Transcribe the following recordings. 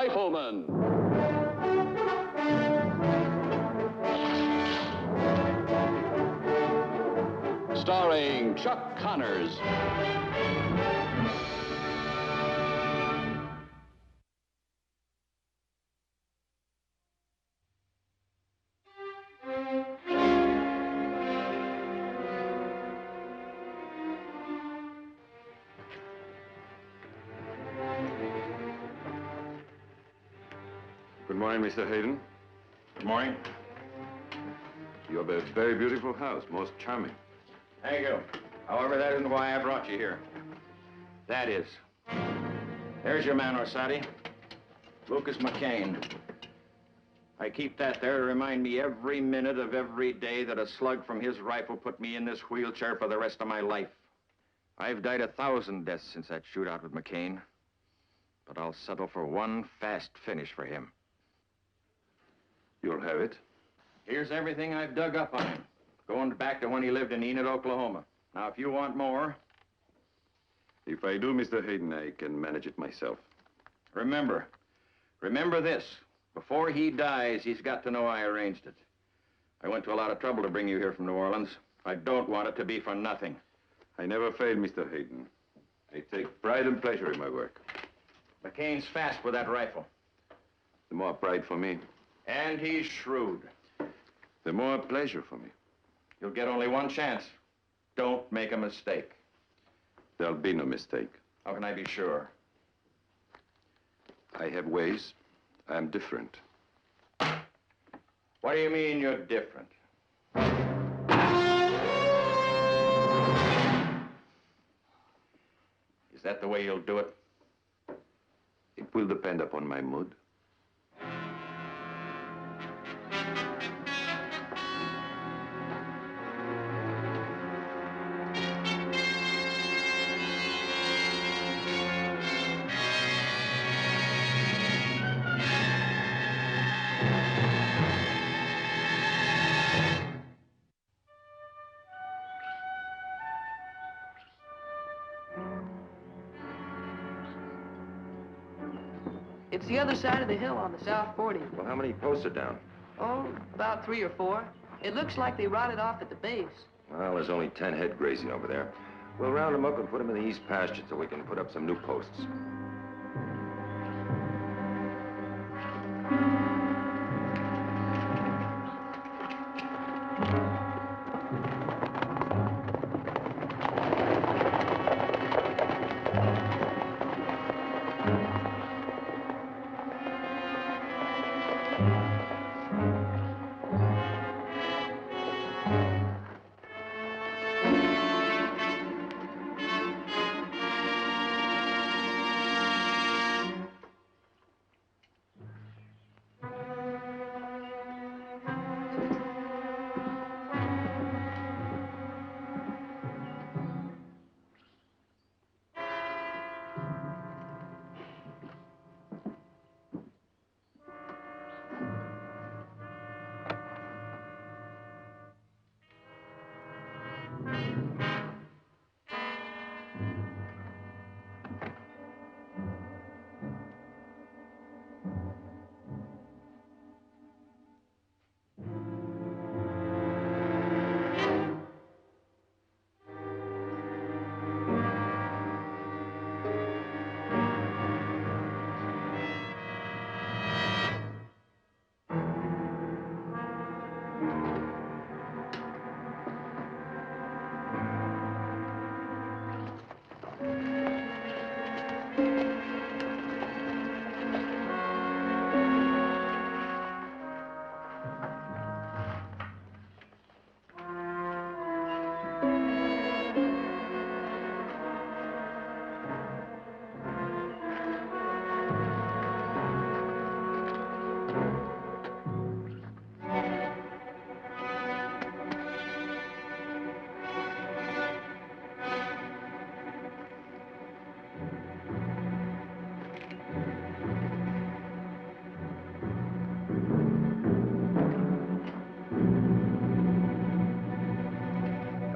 Rifleman. Starring Chuck Connors. Good morning, Mr. Hayden. Good morning. You have a very beautiful house, most charming. Thank you. However, that isn't why I brought you here. That is. There's your man, Orsatti. Lucas McCain. I keep that there to remind me every minute of every day that a slug from his rifle put me in this wheelchair for the rest of my life. I've died 1,000 deaths since that shootout with McCain. But I'll settle for one fast finish for him. You'll have it. Here's everything I've dug up on him, going back to when he lived in Enid, Oklahoma. Now, if you want more... If I do, Mr. Hayden, I can manage it myself. Remember this. Before he dies, he's got to know I arranged it. I went to a lot of trouble to bring you here from New Orleans. I don't want it to be for nothing. I never fail, Mr. Hayden. I take pride and pleasure in my work. McCain's fast with that rifle. The more pride for me. And he's shrewd. The more pleasure for me. You'll get only one chance. Don't make a mistake. There'll be no mistake. How can I be sure? I have ways. I'm different. What do you mean you're different? Is that the way you'll do it? It will depend upon my mood. It's the other side of the hill on the South 40. Well, how many posts are down? Oh, about 3 or 4. It looks like they rotted off at the base. Well, there's only 10 head grazing over there. We'll round them up and put them in the east pasture so we can put up some new posts.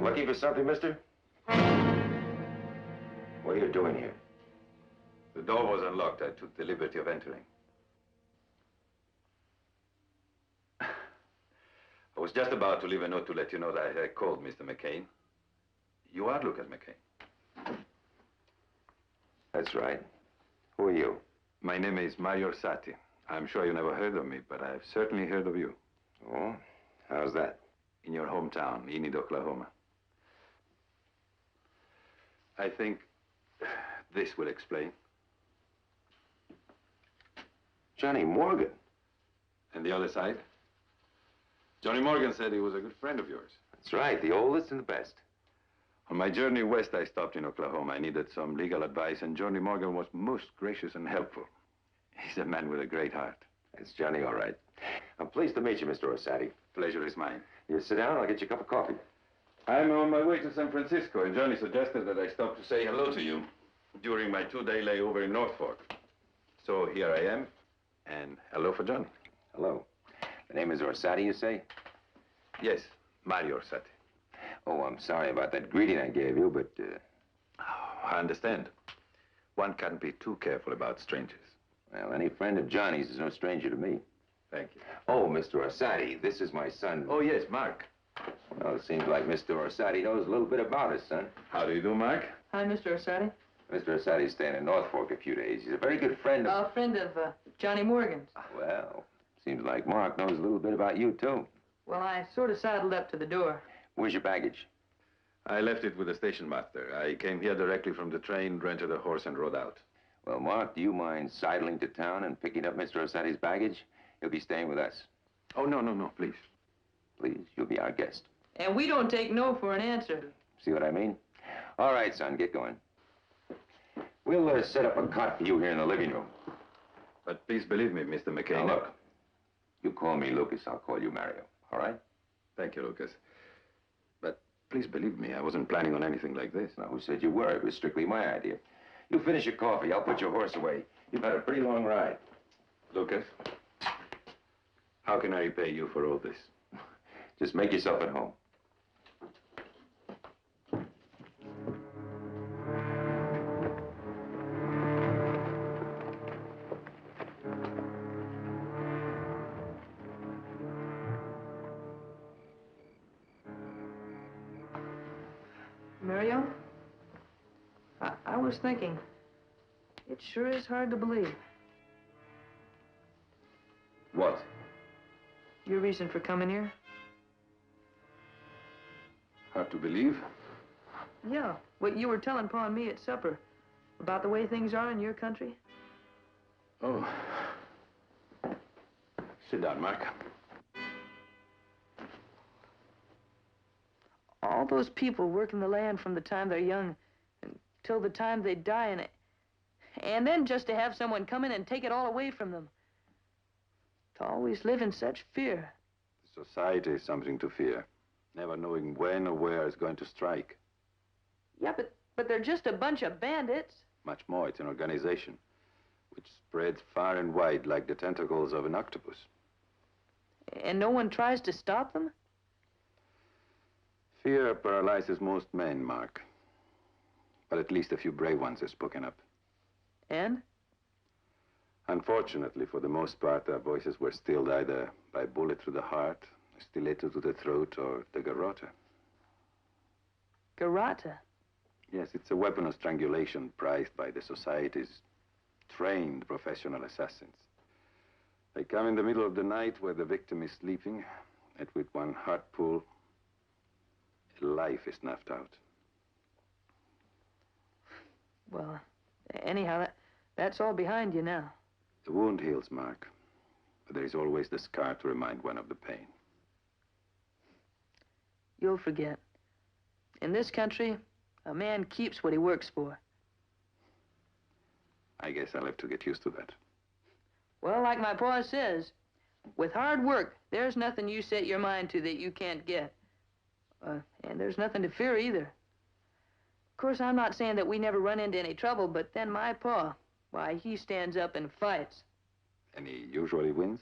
Looking for something, mister? What are you doing here? The door was unlocked. I took the liberty of entering. was just about to leave a note to let you know that I had called Mr. McCain. You are Lucas McCain. That's right. Who are you? My name is Mario Orsatti. I'm sure you never heard of me, but I've certainly heard of you. Oh? How's that? In your hometown, Enid, Oklahoma. I think this will explain. Johnny Morgan. And the other side? Johnny Morgan said he was a good friend of yours. That's right, the oldest and the best. On my journey west, I stopped in Oklahoma. I needed some legal advice, and Johnny Morgan was most gracious and helpful. He's a man with a great heart. It's Johnny, all right. I'm pleased to meet you, Mr. Orsatti. Pleasure is mine. You sit down, I'll get you a cup of coffee. I'm on my way to San Francisco, and Johnny suggested that I stop to say hello to you during my 2-day layover in North Fork. So here I am, and hello for Johnny. Hello. The name is Orsatti, you say? Yes, Mario Orsatti. Oh, I'm sorry about that greeting I gave you, but, Oh, I understand. One can't be too careful about strangers. well, any friend of Johnny's is no stranger to me. Thank you. Oh, Mr. Orsatti, this is my son. Oh, yes, Mark. Well, it seems like Mr. Orsatti knows a little bit about his son. How do you do, Mark? Hi, Mr. Orsatti. Mr. Orsatti's staying in North Fork a few days. He's a very good friend of... A friend of Johnny Morgan's. Well, seems like Mark knows a little bit about you, too. Well, I sort of sidled up to the door. Where's your baggage? I left it with the station master. I came here directly from the train, rented a horse, and rode out. Well, Mark, do you mind sidling to town and picking up Mr. Orsatti's baggage? He'll be staying with us. Oh, no, please. Please, you'll be our guest. And we don't take no for an answer. See what I mean? All right, son, get going. We'll set up a cot for you here in the living room. But please believe me, Mr. McCain. Now, look, you call me Lucas, I'll call you Mario, all right? Thank you, Lucas. But please believe me, I wasn't planning on anything like this. Now, who said you were? It was strictly my idea. You finish your coffee, I'll put your horse away. You've had a pretty long ride. Lucas, how can I repay you for all this? Just make yourself at home. Mario? I was thinking, it sure is hard to believe. What? Your reason for coming here? Hard to believe? Yeah, what you were telling Pa and me at supper about the way things are in your country. Oh. Sit down, Mark. All those people working the land from the time they're young until the time they die, and then just to have someone come in and take it all away from them. To always live in such fear. Society is something to fear, never knowing when or where it's going to strike. Yeah, but they're just a bunch of bandits. Much more, it's an organization which spreads far and wide like the tentacles of an octopus. And no one tries to stop them? Fear paralyzes most men, Mark. But at least a few brave ones have spoken up. And? Unfortunately, for the most part, their voices were stilled either by a bullet through the heart, a stiletto to the throat, or the garrote. Garrote? Yes, it's a weapon of strangulation prized by the society's trained professional assassins. They come in the middle of the night where the victim is sleeping, and with one heart pull, life is snuffed out. Well, anyhow, that's all behind you now. The wound heals, Mark, but there is always the scar to remind one of the pain. You'll forget. In this country, a man keeps what he works for. I guess I'll have to get used to that. Well, like my pa says, with hard work, there's nothing you set your mind to that you can't get. And there's nothing to fear either. Of course, I'm not saying that we never run into any trouble, but then my pa, why, he stands up and fights. And he usually wins?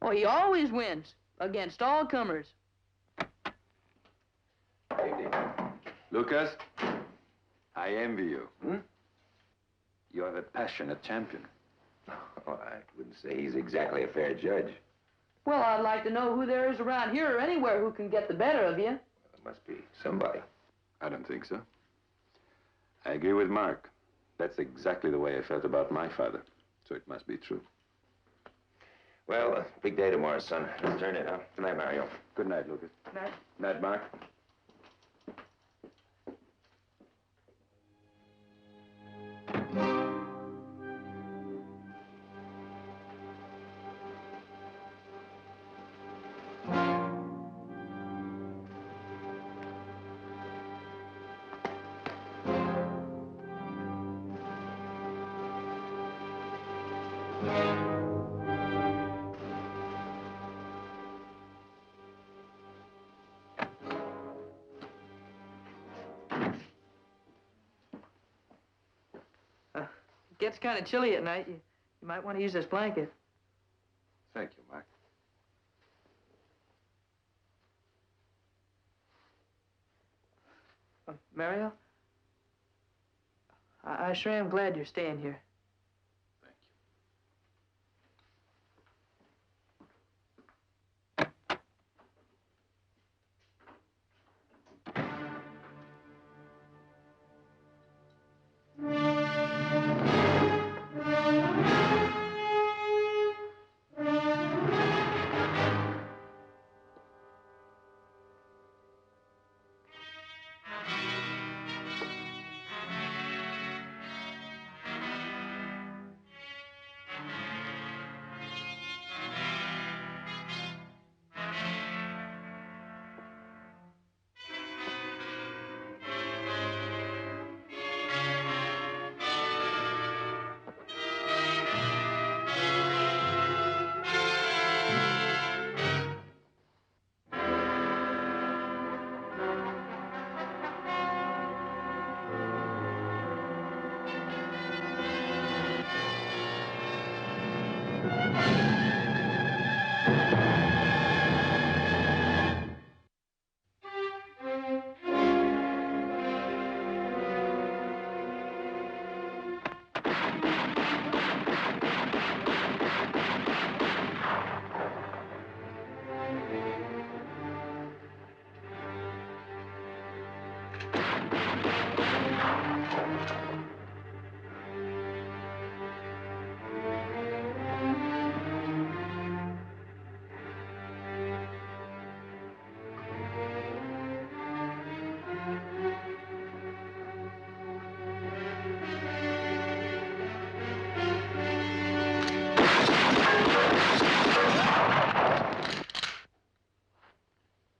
Oh, he always wins, against all comers. Lucas, I envy you. You're a passionate champion. Oh, I wouldn't say he's exactly a fair judge. Well, I'd like to know who there is around here or anywhere who can get the better of you. There must be somebody. I don't think so. I agree with Mark. That's exactly the way I felt about my father. So it must be true. Well, big day tomorrow, son. Let's turn in, huh? Good night, Mario. Good night, Lucas. Night. Night, Mark. It gets kind of chilly at night. You might want to use this blanket. Thank you, Mark. Mario? I sure am glad you're staying here. Thank you.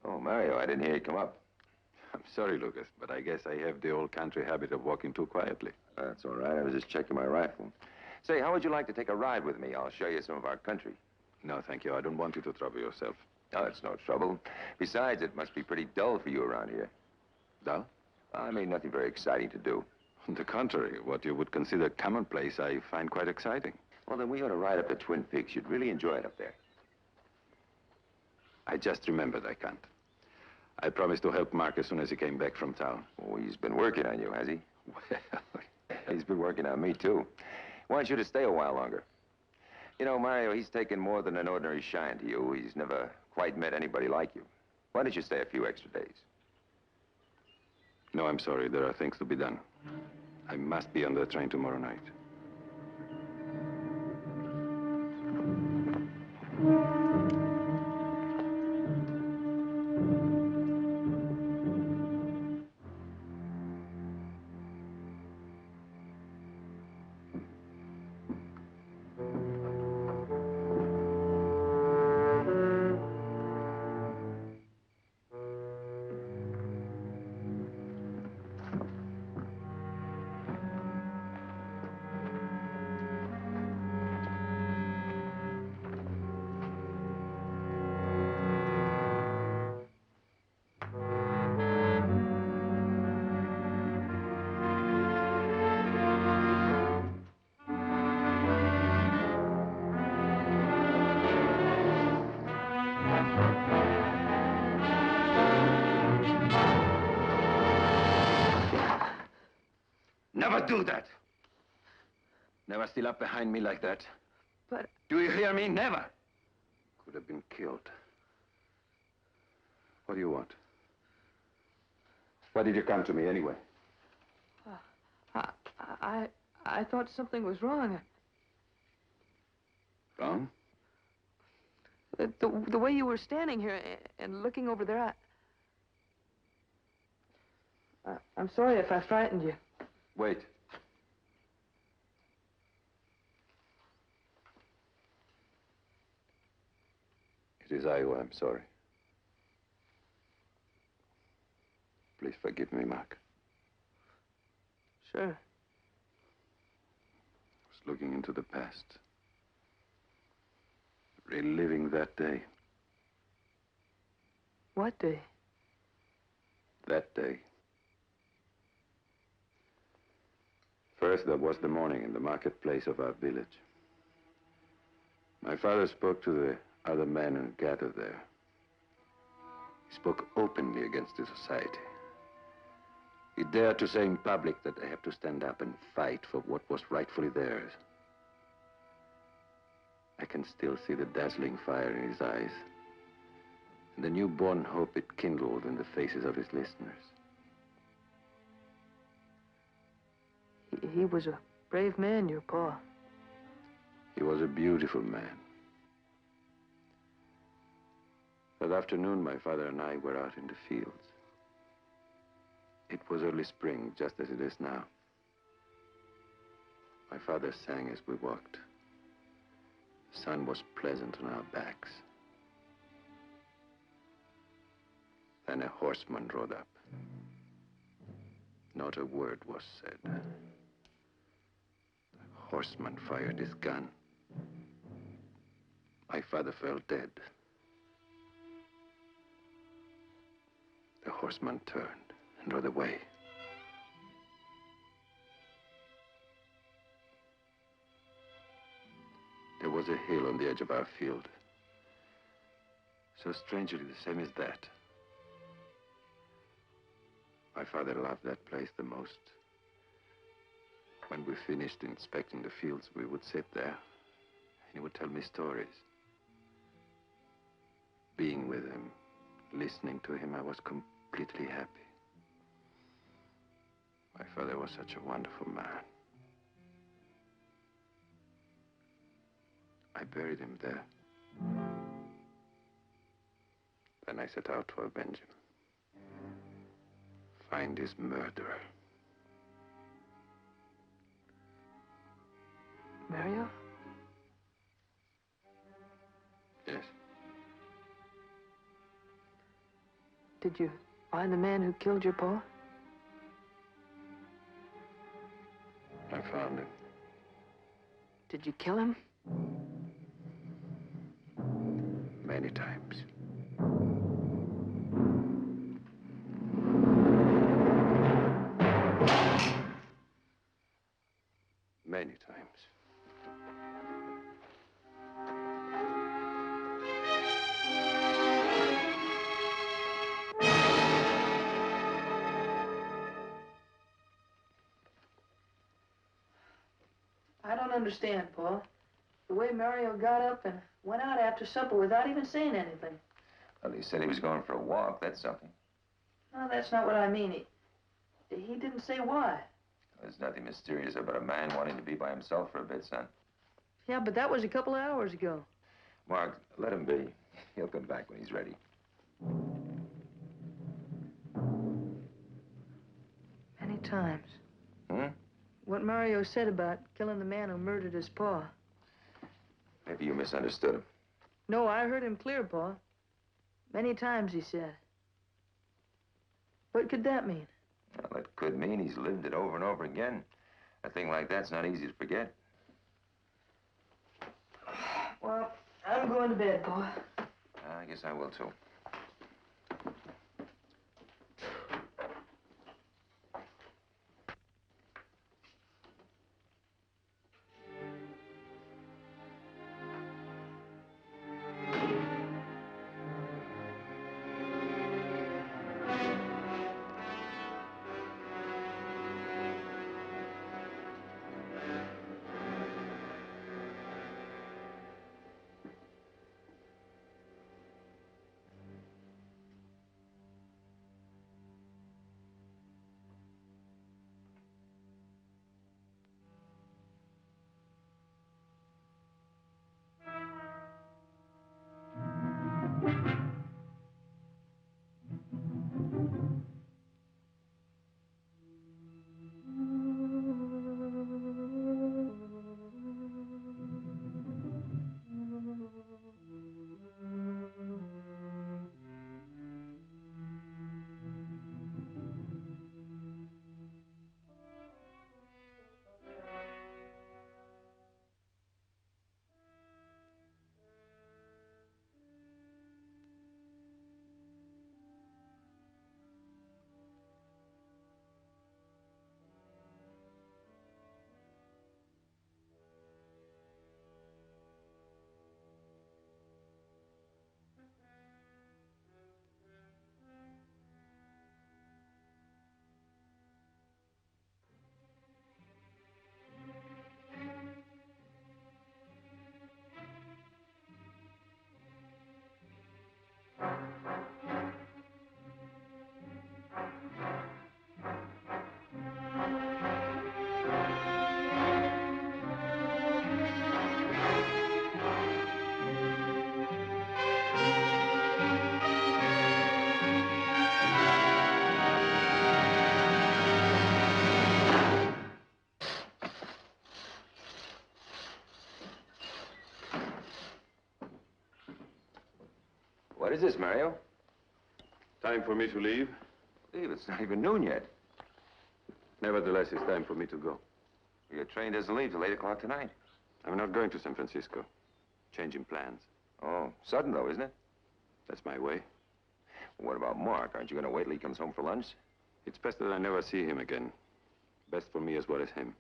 Oh, Mario, I didn't hear you come up. I'm sorry, Lucas, but I guess I have the old country habit of walking too quietly. That's all right. I was just checking my rifle. Say, how would you like to take a ride with me? I'll show you some of our country. No, thank you. I don't want you to trouble yourself. Oh, it's no trouble. Besides, it must be pretty dull for you around here. Dull? I mean, nothing very exciting to do. On the contrary, what you would consider commonplace, I find quite exciting. Well, then we ought to ride up to Twin Peaks. You'd really enjoy it up there. I just remembered I can't. I promised to help Mark as soon as he came back from town. Oh, he's been working on you, has he? Well, He's been working on me, too. Wants you to stay a while longer. You know, Mario, he's taken more than an ordinary shine to you. He's never quite met anybody like you. Why don't you stay a few extra days? no, I'm sorry. There are things to be done. I must be on the train tomorrow night. Never do that. Never steal up behind me like that. But... Do you hear me? Never. could have been killed. What do you want? Why did you come to me anyway? I thought something was wrong. Wrong? The way you were standing here and looking over there, I'm sorry if I frightened you. Wait. It is I who am sorry. Please forgive me, Mark. Sure. I was looking into the past. Reliving that day. What day? That day. First, there was the morning in the marketplace of our village. My father spoke to the other men who gathered there. He spoke openly against the society. He dared to say in public that they have to stand up and fight for what was rightfully theirs. I can still see the dazzling fire in his eyes and the newborn hope it kindled in the faces of his listeners. He was a brave man, your pa. He was a beautiful man. That afternoon, my father and I were out in the fields. It was early spring, just as it is now. My father sang as we walked. The sun was pleasant on our backs. Then a horseman rode up. Not a word was said. The horseman fired his gun. My father fell dead. The horseman turned and rode away. There was a hill on the edge of our field. So strangely the same as that. My father loved that place the most. When we finished inspecting the fields, we would sit there, and he would tell me stories. Being with him, listening to him, I was completely happy. My father was such a wonderful man. I buried him there. Then I set out to avenge him. Find his murderer. Mario? Yes. Did you find the man who killed your pa? I found him. Did you kill him? Many times. Many times. I don't understand, Pa. The way Mario got up and went out after supper without even saying anything. Well, he said he was going for a walk. That's something. No, that's not what I mean. He didn't say why. There's nothing mysterious about a man wanting to be by himself for a bit, son. Yeah, but that was a couple of hours ago. Mark, let him be. He'll come back when he's ready. Many times. Hmm? What Mario said about killing the man who murdered his pa. Maybe you misunderstood him. No, I heard him clear, Pa. Many times, he said. What could that mean? Well, it could mean he's lived it over and over again. A thing like that's not easy to forget. Well, I'm going to bed, Pa. I guess I will, too. What is this, Mario? Time for me to leave. Leave? It's not even noon yet. Nevertheless, it's time for me to go. Your train doesn't leave till 8 o'clock tonight. I'm not going to San Francisco. Changing plans. Oh, sudden, though, isn't it? That's my way. What about Mark? Aren't you going to wait till he comes home for lunch? It's best that I never see him again. Best for me as well as him.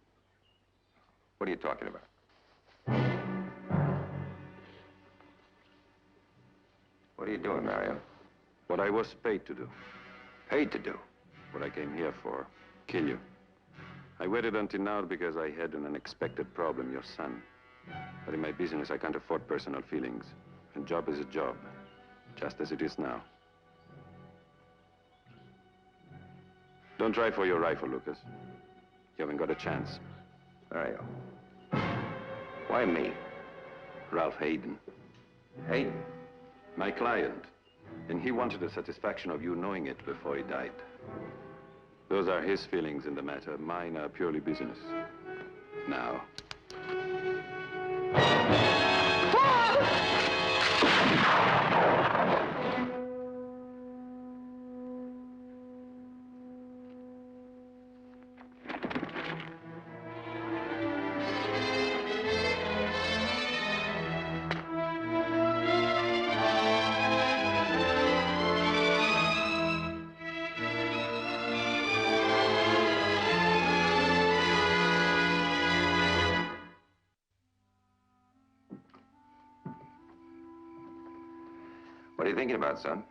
What are you talking about? What are you doing, Mario? What I was paid to do. Paid to do? What I came here for. Kill you. I waited until now because I had an unexpected problem, your son. But in my business, I can't afford personal feelings. A job is a job. Just as it is now. Don't try for your rifle, Lucas. You haven't got a chance. Mario. Why me? Ralph Hayden. Hayden? My client. And he wanted the satisfaction of you knowing it before he died. Those are his feelings in the matter. Mine are purely business. Now. What are you thinking about, son?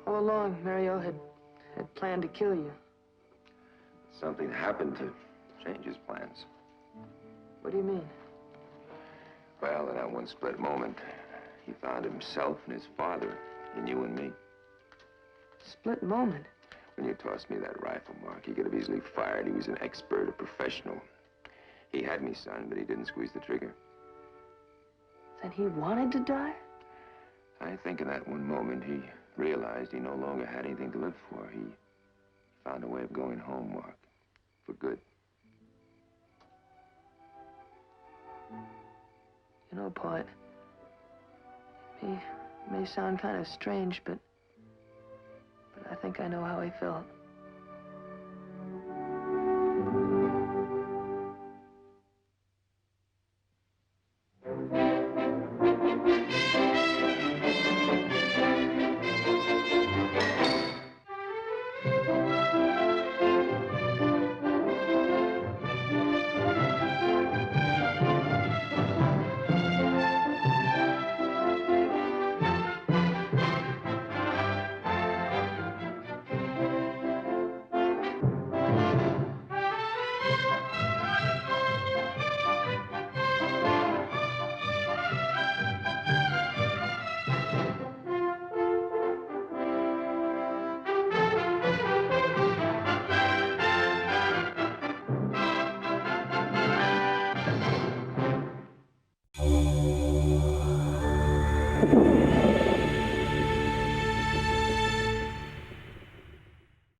All along, Mario had planned to kill you. Something happened to change his plans. What do you mean? Well, in that one split moment, he found himself and his father in you and me. Split moment? When you tossed me that rifle, Mark, he could have easily fired. He was an expert, a professional. He had me, son, but he didn't squeeze the trigger. Then he wanted to die? I think in that one moment, he realized he no longer had anything to live for. He found a way of going home, Mark, for good. You know, Pa, it may sound kind of strange, but I think I know how he felt.